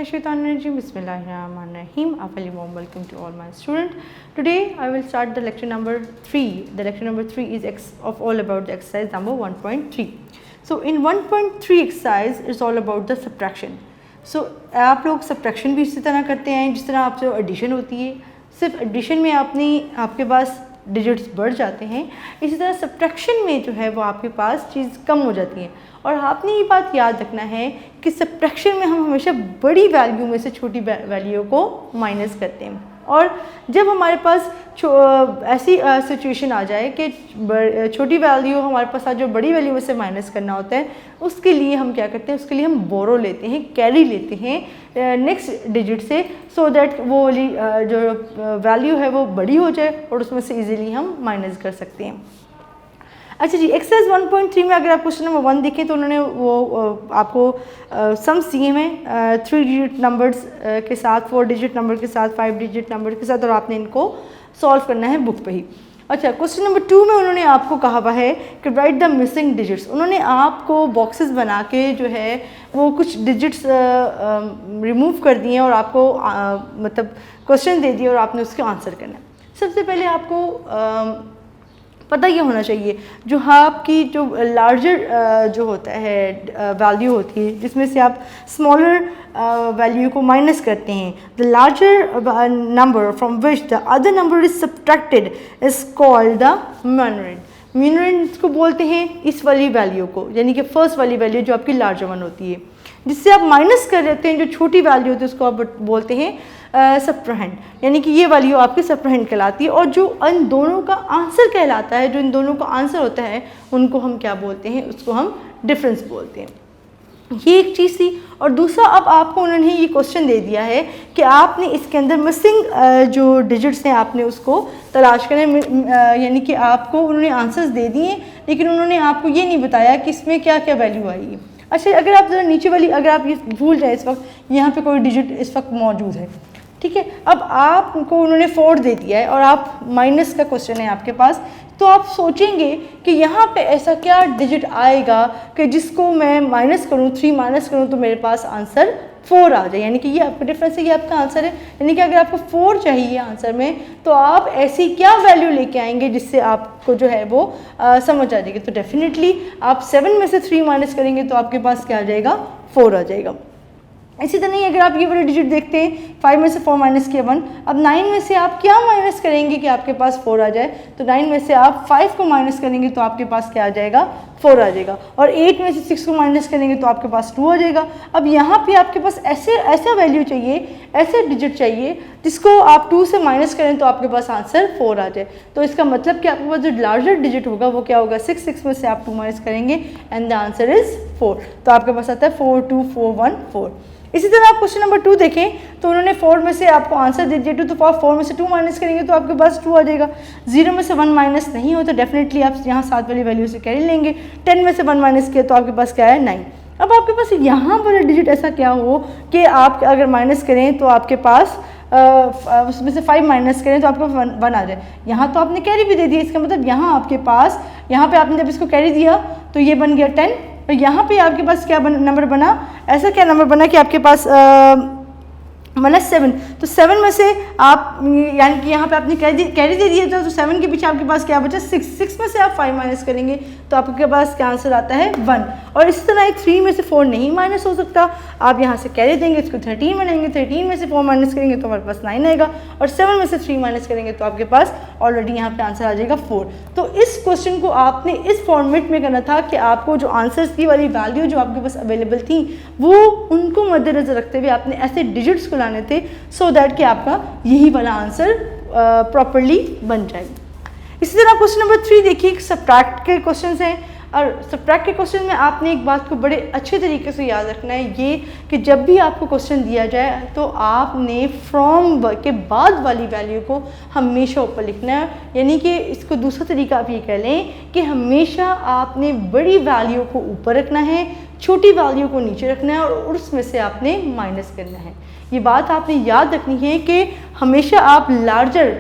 Minash-shaytanir-rajim. Bismillahir-rahmanir-rahim. A very warm welcome to all my students. Today I will start the lecture number 3. The lecture number 3 is all about the exercise number 1.3. So in 1.3 exercise it's all about the subtraction. So आप लोग subtraction भी इसी तरह करते हैं जिस तरह आपसे addition होती है. सिर्फ addition में आपके पास डिजिट्स बढ़ जाते हैं, इसी तरह सब्ट्रैक्शन में जो है वो आपके पास चीज़ कम हो जाती है. और आपने ये बात याद रखना है कि सब्ट्रैक्शन में हम हमेशा बड़ी वैल्यू में से छोटी वैल्यू को माइनस करते हैं. और जब हमारे पास ऐसी सिचुएशन आ जाए कि छोटी वैल्यू हमारे पास जो बड़ी वैल्यू में से माइनस करना होता है, उसके लिए हम क्या करते हैं, उसके लिए हम बोरो लेते हैं, कैरी लेते हैं नेक्स्ट डिजिट से, सो दैट वो वाली जो वैल्यू है वो बड़ी हो जाए और उसमें से इजीली हम माइनस कर सकते हैं. अच्छा जी, एक्सरसाइज 1.3 में अगर आप क्वेश्चन नंबर 1 देखें तो उन्होंने वो आपको सम्स दिए हैं 3 डिजिट नंबर्स के साथ, 4 डिजिट नंबर के साथ, 5 डिजिट नंबर के साथ, और आपने इनको सॉल्व करना है बुक पे ही. अच्छा, क्वेश्चन नंबर 2 में उन्होंने आपको कहा हुआ है कि राइट द मिसिंग डिजिट्स. उन्होंने आपको बॉक्सेस बना के जो है वो कुछ डिजिट्स रिमूव कर दिए और आपको मतलब क्वेश्चन दे दिए और आपने उसके आंसर करना है. सबसे पहले आपको पता ये होना चाहिए जो आपकी जो लार्जर जो होता है वैल्यू होती है जिसमें से आप स्मॉलर वैल्यू को माइनस करते हैं, the larger number from which the other number is subtracted is called the minuend. Minuend को बोलते हैं इस वाली वैल्यू को, यानी कि फर्स्ट वाली वैल्यू जो आपकी लार्जर वन होती है, जिससे आप माइनस कर देते हैं जो छोटी वैल्यू होती है उसको आप बोलते हैं सब्ट्रैंड, यानी कि ये वैल्यू आपकी सब्ट्रैंड कहलाती है. और जो इन दोनों का आंसर कहलाता है, जो इन दोनों का आंसर होता है, उनको हम क्या बोलते हैं, उसको हम डिफरेंस बोलते हैं. ये एक चीज़ थी. और दूसरा, अब आपको उन्होंने ये क्वेश्चन दे दिया है कि आपने इसके अंदर मिसिंग जो डिजिट्स हैं आपने उसको तलाश करें, यानी कि आपको उन्होंने आंसर्स दे दिए लेकिन उन्होंने आपको ये नहीं बताया कि इसमें क्या क्या वैल्यू आएगी. अच्छा, अगर आप ज़रा नीचे वाली, अगर आप ये भूल जाए इस वक्त यहाँ पे कोई डिजिट इस वक्त मौजूद है, ठीक है, अब आपको उन्होंने 4 दे दिया है और आप माइनस का क्वेश्चन है आपके पास, तो आप सोचेंगे कि यहाँ पे ऐसा क्या डिजिट आएगा कि जिसको मैं माइनस करूँ, 3 माइनस करूँ तो मेरे पास आंसर 4 आ जाए, यानी कि ये आपका डिफरेंस है, ये आपका आंसर है. यानी कि अगर आपको 4 चाहिए आंसर में तो आप ऐसी क्या वैल्यू लेके आएंगे जिससे आपको जो है वो समझ आ जाएगी. तो डेफिनेटली आप 7 में से 3 माइनस करेंगे तो आपके पास क्या आ जाएगा, 4 आ जाएगा. इसी तरह ही अगर आप ये वाले डिजिट देखते हैं, 5 में से 4 माइनस किया 1, अब 9 में से आप क्या माइनस करेंगे कि आपके पास 4 आ जाए, तो 9 में से आप 5 को माइनस करेंगे तो आपके पास क्या आ जाएगा, 4 आ जाएगा. और 8 में से 6 को माइनस करेंगे तो आपके पास 2 आ जाएगा. अब यहाँ पे आपके पास ऐसा वैल्यू चाहिए, ऐसे डिजिट चाहिए जिसको आप 2 से माइनस करें तो आपके पास आंसर 4 आ जाए. तो इसका मतलब कि आपके पास जो लार्जर डिजिट होगा वो क्या होगा, 6 में से आप 2 माइनस करेंगे एंड द आंसर इज़ 4. तो आपके पास आता है 4 2 4 1 4. इसी तरह आप क्वेश्चन नंबर 2 देखें तो उन्होंने 4 में से आपको आंसर दे दिया 2, तो आप 4 में से 2 माइनस करेंगे तो आपके पास 2 आ जाएगा. 0 में से 1 माइनस नहीं हो तो डेफिनेटली आप यहाँ 7 वाली वैल्यू से कैरी लेंगे. 10 में से 1 माइनस किया तो आपके पास क्या है, 9. अब आपके पास यहाँ पर डिजिट ऐसा क्या हो कि आप अगर माइनस करें तो आपके पास उसमें से 5 माइनस करें तो आपको 1 आ जाए. यहाँ तो आपने कैरी भी दे दिया, इसका मतलब यहाँ आपके पास, यहाँ पे आपने जब इसको कैरी दिया तो ये बन गया 10, और यहाँ पे आपके पास क्या नंबर बना, ऐसा क्या नंबर बना कि आपके पास बना 7. तो 7 में से आप, यानी कि यहाँ पे आपने कैरी दे दिया था तो 7 के पीछे आपके पास क्या बचा, 6 में से आप 5 माइनस करेंगे तो आपके पास क्या आंसर आता है, 1. और इसी तरह 3 में से 4 नहीं माइनस हो सकता, आप यहाँ से कैरी देंगे, इसको 13 बनाएंगे, 13 में से 4 माइनस करेंगे तो हमारे पास 9 आएगा, और 7 में से 3 माइनस करेंगे तो आपके पास ऑलरेडी यहाँ पे आंसर आ जाएगा 4. तो इस क्वेश्चन को आपने इस फॉर्मेट में करना था कि आपको जो आंसर्स की वाली वैल्यू जो आपके पास अवेलेबल थी वो उनको मद्देनजर रखते हुए आपने ऐसे डिजिट्स को लाने थे सो दैट कि आपका यही वाला आंसर प्रॉपरली बन जाए. इसी तरह क्वेश्चन नंबर 3 देखिए, सब्ट्रैक्ट के क्वेश्चंस हैं, और सब्ट्रैक्ट के क्वेश्चन में आपने एक बात को बड़े अच्छे तरीके से याद रखना है, ये कि जब भी आपको क्वेश्चन दिया जाए तो आपने फ्रॉम के बाद वाली वैल्यू को हमेशा ऊपर लिखना है. यानी कि इसको दूसरा तरीका आप ये कह लें कि हमेशा आपने बड़ी वैल्यू को ऊपर रखना है, छोटी वैल्यू को नीचे रखना है और उसमें से आपने माइनस करना है. ये बात आपने याद रखनी है कि हमेशा आप लार्जर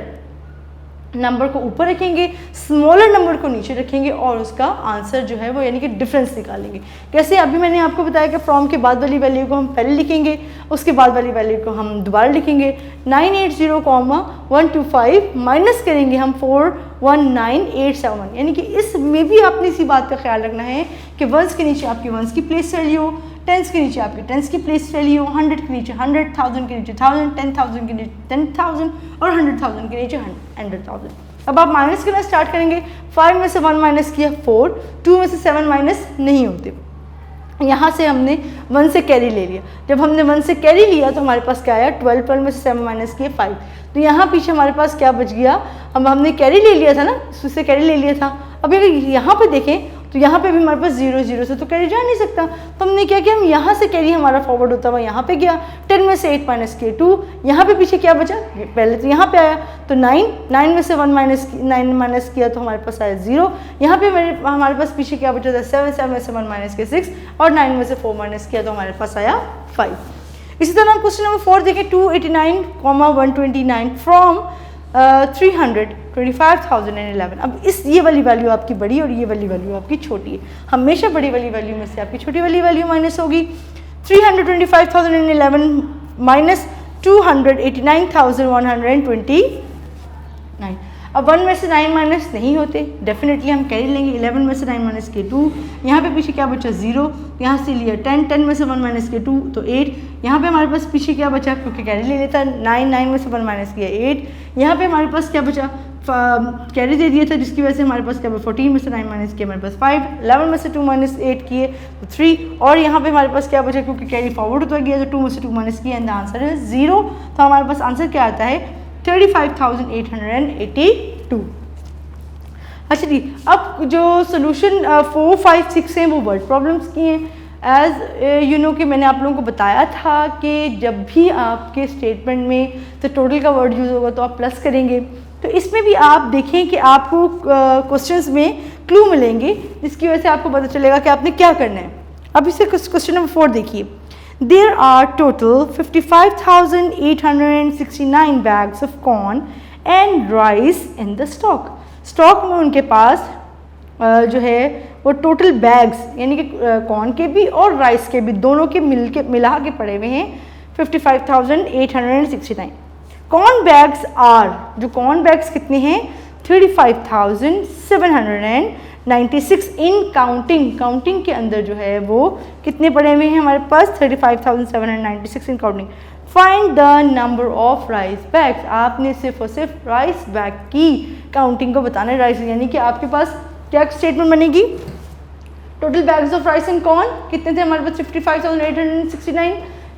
नंबर को ऊपर रखेंगे, स्मॉलर नंबर को नीचे रखेंगे और उसका आंसर जो है वो यानी कि डिफरेंस निकालेंगे। कैसे? अभी मैंने आपको बताया कि फ्रॉम के बाद वाली वैल्यू को हम पहले लिखेंगे, उसके बाद वाली वैल्यू को हम दोबारा लिखेंगे। 980,125 माइनस करेंगे हम 419,871, यानी कि इसमें भी आपने इसी बात का ख्याल रखना है कि वंस के नीचे आपकी वंस की प्लेस वैल्यू, टेंस के नीचे आपकी टेंस की प्लेस वैल्यू, 100 के नीचे 100, 1000 के नीचे 1000, 10,000 के नीचे 10,000 और 100,000 के नीचे 100,000। अब आप माइनस करना स्टार्ट करेंगे। 5 में से 1 माइनस किया 4, 2 में से 7 माइनस नहीं होते, यहाँ से हमने 1 से कैरी ले लिया। जब हमने 1 से कैरी लिया तो हमारे पास क्या आया? 12, 12 में से 7 माइनस किए 5, तो यहाँ पीछे हमारे पास क्या बच गया? अब हमने कैरी ले लिया था ना, उससे कैरी ले लिया था। अभी अगर यहाँ पे देखें तो यहाँ पे भी हमारे पास 0, 0 से तो कैरी जा नहीं सकता, तो हमने क्या किया? हम यहाँ से कैरी हमारा फॉरवर्ड होता हुआ यहाँ पे गया। 10 में से 8 माइनस किए 2, यहाँ पे पीछे क्या बचा? पहले तो यहाँ पे आया तो 9, 9 में से 9 माइनस किया तो हमारे पास आया 0, यहाँ पे हमारे पास पीछे क्या बचा था? 7, 7 में से 1 माइनस किया 6 और 9 में से 4 माइनस किया तो हमारे पास आया 5। इसी तरह हम क्वेश्चन नंबर 4 देखें। 289,129 फ्रॉम 325,011। अब ये वाली वैल्यू आपकी बड़ी और ये वाली वैल्यू आपकी छोटी है। हमेशा बड़ी वाली वैल्यू में से आपकी छोटी वाली वैल्यू माइनस होगी। 325,011 माइनस 289,129। अब 1 में से 9 माइनस नहीं होते, डेफिनेटली हम कैरी लेंगे। 11 में से 9 माइनस किए 2, यहाँ पे पीछे क्या बचा? 0, यहाँ से लिया 10, 10 में से 1 माइनस किए 2 तो 8, यहाँ पे हमारे पास पीछे क्या बचा? क्योंकि कैरी ले लेता 9, 9 में से 1 माइनस किया 8, यहाँ पे हमारे पास क्या बचा? कैरी दे दिया था जिसकी वजह से हमारे पास क्या? 14 में से 9 माइनस किया हमारे पास 5, 11 में से 2 माइनस 8 किए तो 3, और यहाँ पे हमारे पास क्या बचा? क्योंकि कैरी फॉरवर्ड होता गया तो 2 में से 2 माइनस किया एंड द आंसर है 0। तो हमारे पास आंसर क्या आता है? 35,882। अच्छा जी, अब जो सोल्यूशन 4, 5, 6 हैं वो वर्ड प्रॉब्लम्स की हैं। एज यू नो कि मैंने आप लोगों को बताया था कि जब भी आपके स्टेटमेंट में तो टोटल का वर्ड यूज़ होगा तो आप प्लस करेंगे। तो इसमें भी आप देखें कि आपको क्वेश्चंस में क्लू मिलेंगे जिसकी वजह से आपको पता चलेगा कि आपने क्या करना है। अब इसे क्वेश्चन नंबर 4 देखिए। There are total 55,869 bags of corn and rice in the stock. Stock में उनके पास जो है वो टोटल बैग्स यानी कि कॉर्न के भी और राइस के भी दोनों के मिला के पड़े हुए हैं 55,869। कॉर्न बैग्स आर, जो कॉर्न बैग्स कितने हैं? 35,796 इन काउंटिंग। काउंटिंग के अंदर जो है वो कितने पड़े हुए हैं हमारे पास? 35,796 in counting. Find the number of rice bags. आपने सिर्फ और सिर्फ राइस बैग की काउंटिंग को बताना है। राइस यानी कि आपके पास क्या स्टेटमेंट बनेगी? Total bags of rice and corn कितने थे हमारे पास? 55,869।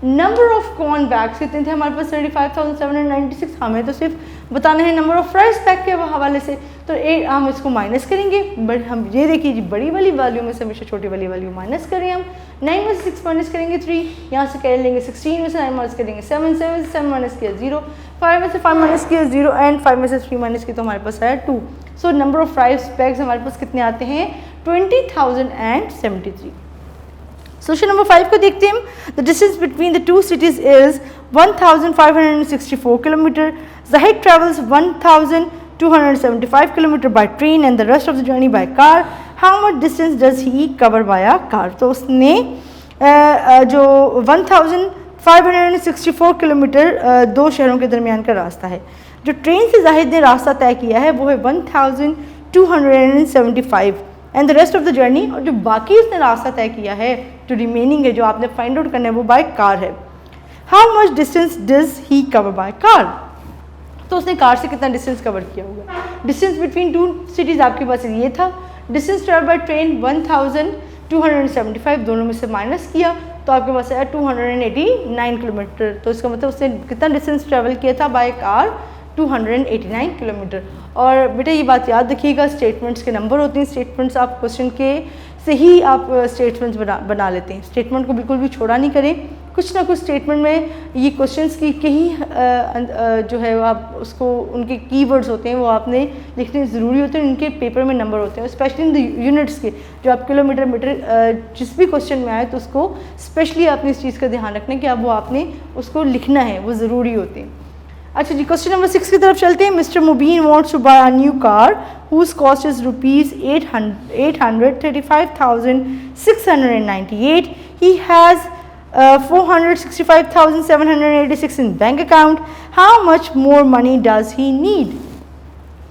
नंबर ऑफ कॉर्न बैग्स कितने थे हमारे पास? 35,796। हमें तो सिर्फ बताना है नंबर ऑफ राइस बैग के हवाले से, तो हम इसको माइनस करेंगे। बट हम ये देखिए जी, बड़ी वाली वैल्यू में से हमेशा छोटी वाली वैल्यू माइनस करें। हम 9 में से 6 माइनस करेंगे 3, यहाँ से कैरी लेंगे 16 में से 9 माइनस करेंगे 7, 7 से 7 माइनस किया 0, 5 में से 5 माइनस किया 0 एंड 5 में से 3 माइनस किया तो हमारे पास आया 2। So number of rice bags हमारे पास कितने आते हैं? 20,073। Solution number 5 को देखते हैं। The distance between the two cities is 1,564 km. Zahid travels 1,275 km by train and the rest of the journey by car. How much distance does he cover via car? तो उसने जो 1,564 kilometre दो शहरों के दरमियान का रास्ता है। जो ट्रेन से जाहिद ने रास्ता तय किया है वो है 1,275 and the rest of the journey, और जो बाकी उसने रास्ता तय किया है जो रिमेनिंग है जो आपने फाइंड आउट करना है वो बाय कार है। How much distance does he cover by car? तो उसने कार से कितना डिस्टेंस कवर किया होगा? डिस्टेंस बिटवीन टू सिटीज़ आपके पास ये था। डिस्टेंस ट्रेवल बाय ट्रेन 1,275, दोनों में से माइनस किया तो आपके पास आया 289 किलोमीटर। तो इसका मतलब उसने कितना डिस्टेंस ट्रेवल किया था बाय कार? 289 किलोमीटर। और बेटा ये बात याद रखिएगा, स्टेटमेंट्स के नंबर होते हैं। स्टेटमेंट्स आप क्वेश्चन के से ही आप स्टेटमेंट्स बना लेते हैं। स्टेटमेंट को बिल्कुल भी छोड़ा नहीं करें। कुछ ना कुछ स्टेटमेंट में ये क्वेश्चंस की कहीं जो है आप उसको उनके कीवर्ड्स होते हैं वो आपने लिखने ज़रूरी होते हैं। उनके पेपर में नंबर होते हैं, स्पेशली इन द यूनिट्स के जो आप किलोमीटर मीटर जिस भी क्वेश्चन में आए तो उसको स्पेशली आपने इस चीज़ का ध्यान रखना है कि अब वो आपने उसको लिखना है, वो ज़रूरी होते हैं। अच्छा जी, क्वेश्चन नंबर 6 की तरफ चलते हैं। Mister Mubeen wants to buy a new car whose cost is rupees 835,698. He has 465,786 in bank account. How much more money does he need?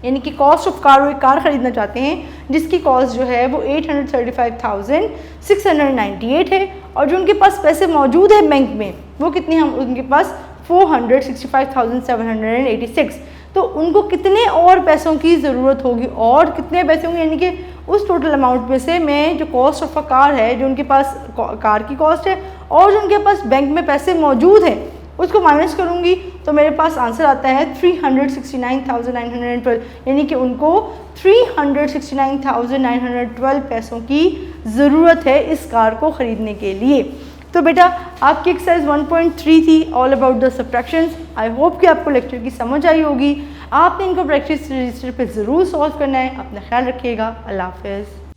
यानी कि कॉस्ट ऑफ कार, वो एक कार ख़रीदना चाहते हैं जिसकी कॉस्ट जो है वो 835,698 है और जो उनके पास पैसे मौजूद है बैंक में वो कितने हैं? उनके पास 465,786। तो उनको कितने और पैसों की ज़रूरत होगी और कितने पैसे होंगे, यानी कि उस टोटल अमाउंट में से मैं जो कॉस्ट ऑफ अ कार है, जो उनके पास कार की कॉस्ट है और जो उनके पास बैंक में पैसे मौजूद हैं उसको माइनस करूंगी तो मेरे पास आंसर आता है 369,912, यानी कि उनको 369,912 पैसों की ज़रूरत है इस कार को ख़रीदने के लिए। तो बेटा आपकी एक्सरसाइज 1.3 थी, all about the subtractions. I hope कि आपको लेक्चर की समझ आई होगी। आपने इनको प्रैक्टिस रजिस्टर पे ज़रूर सॉल्व करना है। अपना ख्याल रखिएगा। अल्लाह हाफ़िज़।